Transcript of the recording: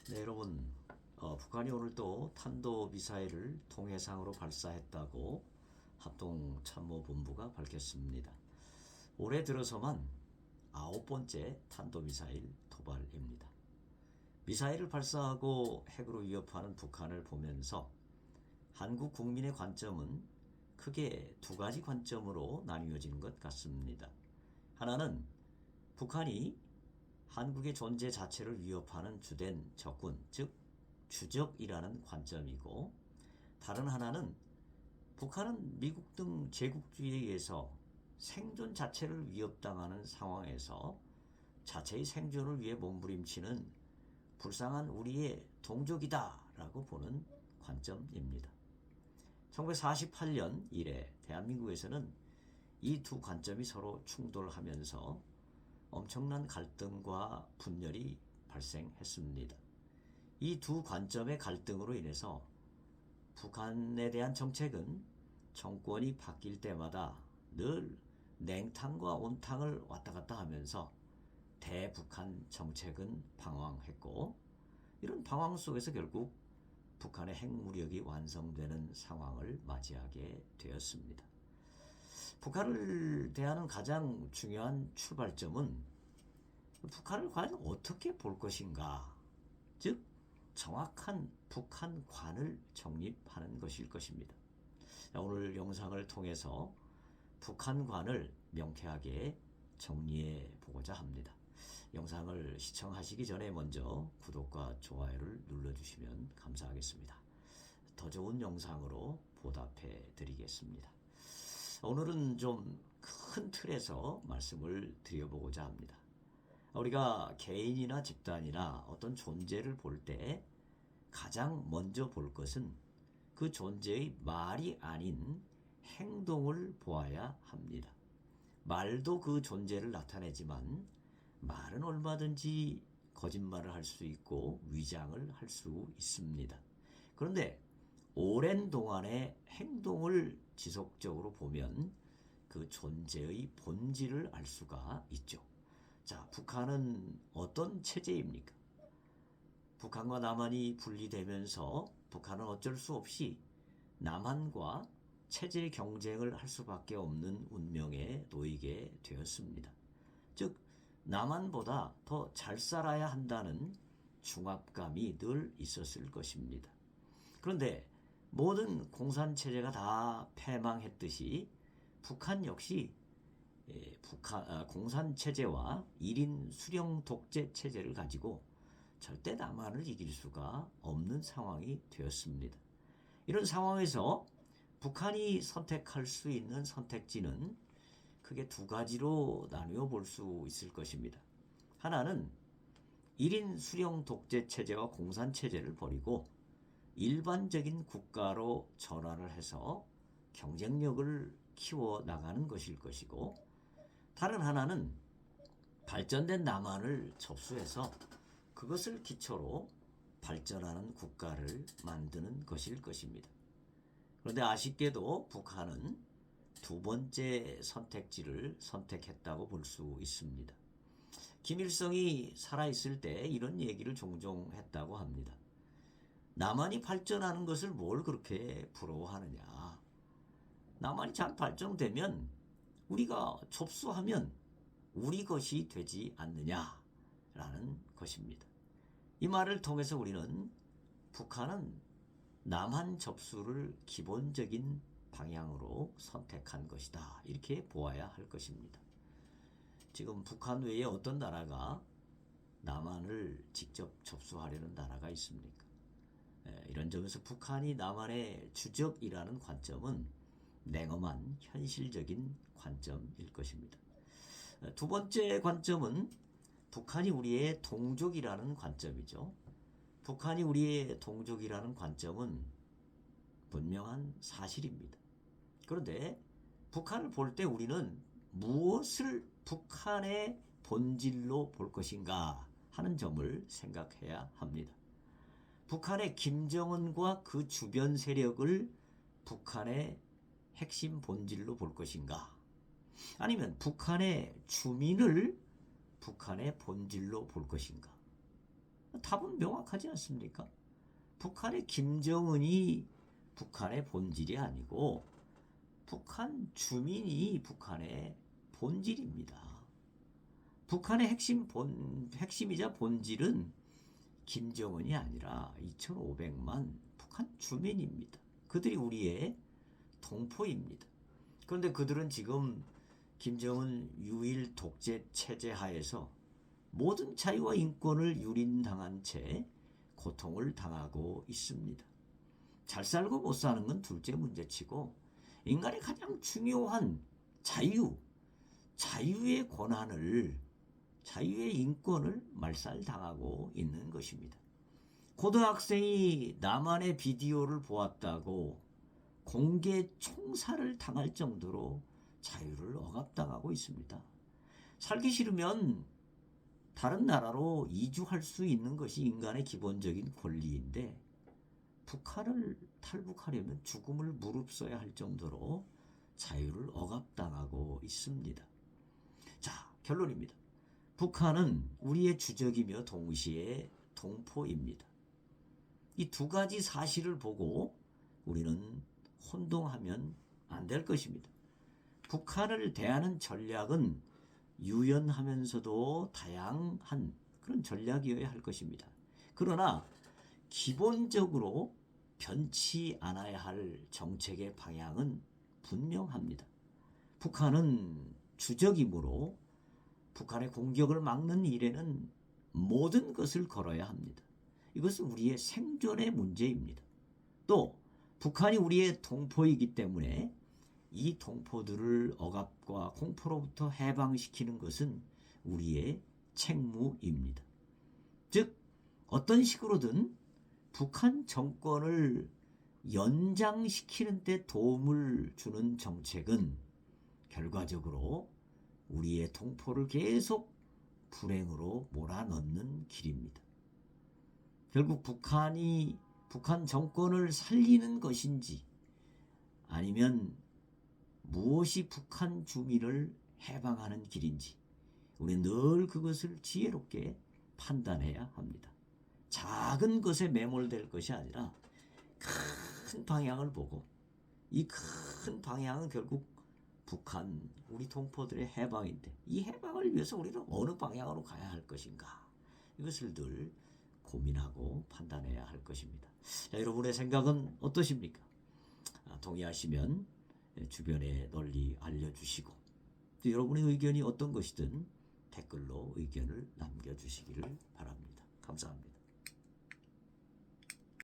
네, 여러분, 북한이 오늘 또 탄도미사일을 동해상으로 발사했다고 합동참모본부가 밝혔습니다. 올해 들어서만 9번째 탄도미사일 도발입니다. 미사일을 발사하고 핵으로 위협하는 북한을 보면서 한국 국민의 관점은 크게 두 가지 관점으로 나뉘어지는 것 같습니다. 하나는 북한이 한국의 존재 자체를 위협하는 주된 적군, 즉 주적이라는 관점이고, 다른 하나는 북한은 미국 등 제국주의에 의해서 생존 자체를 위협당하는 상황에서 자체의 생존을 위해 몸부림치는 불쌍한 우리의 동족이다라고 보는 관점입니다. 1948년 이래 대한민국에서는 이 두 관점이 서로 충돌하면서 엄청난 갈등과 분열이 발생했습니다. 이 두 관점의 갈등으로 인해서 북한에 대한 정책은 정권이 바뀔 때마다 늘 냉탕과 온탕을 왔다 갔다 하면서 대북한 정책은 방황했고, 이런 방황 속에서 결국 북한의 핵무력이 완성되는 상황을 맞이하게 되었습니다. 북한을 대하는 가장 중요한 출발점은 북한을 과연 어떻게 볼 것인가, 즉 정확한 북한관을 정립하는 것일 것입니다. 오늘 영상을 통해서 북한관을 명쾌하게 정리해 보고자 합니다. 영상을 시청하시기 전에 먼저 구독과 좋아요를 눌러주시면 감사하겠습니다. 더 좋은 영상으로 보답해 드리겠습니다. 오늘은 좀 큰 틀에서 말씀을 드려보고자 합니다. 우리가 개인이나 집단이나 어떤 존재를 볼 때 가장 먼저 볼 것은 그 존재의 말이 아닌 행동을 보아야 합니다. 말도 그 존재를 나타내지만 말은 얼마든지 거짓말을 할 수 있고 위장을 할 수 있습니다. 그런데 오랜 동안의 행동을 지속적으로 보면 그 존재의 본질을 알 수가 있죠. 자, 북한은 어떤 체제입니까? 북한과 남한이 분리되면서 북한은 어쩔 수 없이 남한과 체제 경쟁을 할 수밖에 없는 운명에 놓이게 되었습니다. 즉, 남한보다 더 잘 살아야 한다는 중압감이 늘 있었을 것입니다. 그런데 모든 공산체제가 다 패망했듯이 북한 역시 공산체제와 1인 수령 독재 체제를 가지고 절대 남한을 이길 수가 없는 상황이 되었습니다. 이런 상황에서 북한이 선택할 수 있는 선택지는 크게 두 가지로 나누어 볼 수 있을 것입니다. 하나는 1인 수령 독재 체제와 공산 체제를 버리고 일반적인 국가로 전환을 해서 경쟁력을 키워 나가는 것일 것이고, 다른 하나는 발전된 남한을 접수해서 그것을 기초로 발전하는 국가를 만드는 것일 것입니다. 그런데 아쉽게도 북한은 두 번째 선택지를 선택했다고 볼 수 있습니다. 김일성이 살아있을 때 이런 얘기를 종종 했다고 합니다. 남한이 발전하는 것을 뭘 그렇게 부러워하느냐. 남한이 잘 발전되면 우리가 접수하면 우리 것이 되지 않느냐라는 것입니다. 이 말을 통해서 우리는 북한은 남한 접수를 기본적인 방향으로 선택한 것이다, 이렇게 보아야 할 것입니다. 지금 북한 외에 어떤 나라가 남한을 직접 접수하려는 나라가 있습니까? 이런 점에서 북한이 남한의 주적이라는 관점은 냉엄한 현실적인 관점일 것입니다. 두 번째 관점은 북한이 우리의 동족이라는 관점이죠. 북한이 우리의 동족이라는 관점은 분명한 사실입니다. 그런데 북한을 볼 때 우리는 무엇을 북한의 본질로 볼 것인가 하는 점을 생각해야 합니다. 북한의 김정은과 그 주변 세력을 북한의 핵심 본질로 볼 것인가, 아니면 북한의 주민을 북한의 본질로 볼 것인가. 답은 명확하지 않습니까? 북한의 김정은이 북한의 본질이 아니고 북한 주민이 북한의 본질입니다. 북한의 핵심이자 본질은 김정은이 아니라 2,500만 북한 주민입니다. 그들이 우리의 동포입니다. 그런데 그들은 지금 김정은 유일 독재 체제 하에서 모든 자유와 인권을 유린당한 채 고통을 당하고 있습니다. 잘 살고 못 사는 건 둘째 문제치고 인간의 가장 중요한 자유의 권한을, 자유의 인권을 말살당하고 있는 것입니다. 고등학생이 남한의 비디오를 보았다고 공개 총살을 당할 정도로 자유를 억압당하고 있습니다. 살기 싫으면 다른 나라로 이주할 수 있는 것이 인간의 기본적인 권리인데 북한을 탈북하려면 죽음을 무릅써야 할 정도로 자유를 억압당하고 있습니다. 자, 결론입니다. 북한은 우리의 주적이며 동시에 동포입니다. 이 두 가지 사실을 보고 우리는 혼동하면 안 될 것입니다. 북한을 대하는 전략은 유연하면서도 다양한 그런 전략이어야 할 것입니다. 그러나 기본적으로 변치 않아야 할 정책의 방향은 분명합니다. 북한은 주적이므로 북한의 공격을 막는 일에는 모든 것을 걸어야 합니다. 이것은 우리의 생존의 문제입니다. 또 북한이 우리의 동포이기 때문에 이 동포들을 억압과 공포로부터 해방시키는 것은 우리의 책무입니다. 즉 어떤 식으로든 북한 정권을 연장시키는 데 도움을 주는 정책은 결과적으로 우리의 동포를 계속 불행으로 몰아넣는 길입니다. 결국 북한 정권을 살리는 것인지 아니면 무엇이 북한 주민을 해방하는 길인지 우리는 늘 그것을 지혜롭게 판단해야 합니다. 작은 것에 매몰될 것이 아니라 큰 방향을 보고 이 큰 방향은 결국 북한 우리 동포들의 해방인데 이 해방을 위해서 우리는 어느 방향으로 가야 할 것인가 이것을 늘 고민하고 판단해야 할 것입니다. 자, 여러분의 생각은 어떠십니까? 동의하시면 주변에 널리 알려주시고 또 여러분의 의견이 어떤 것이든 댓글로 의견을 남겨주시기를 바랍니다. 감사합니다.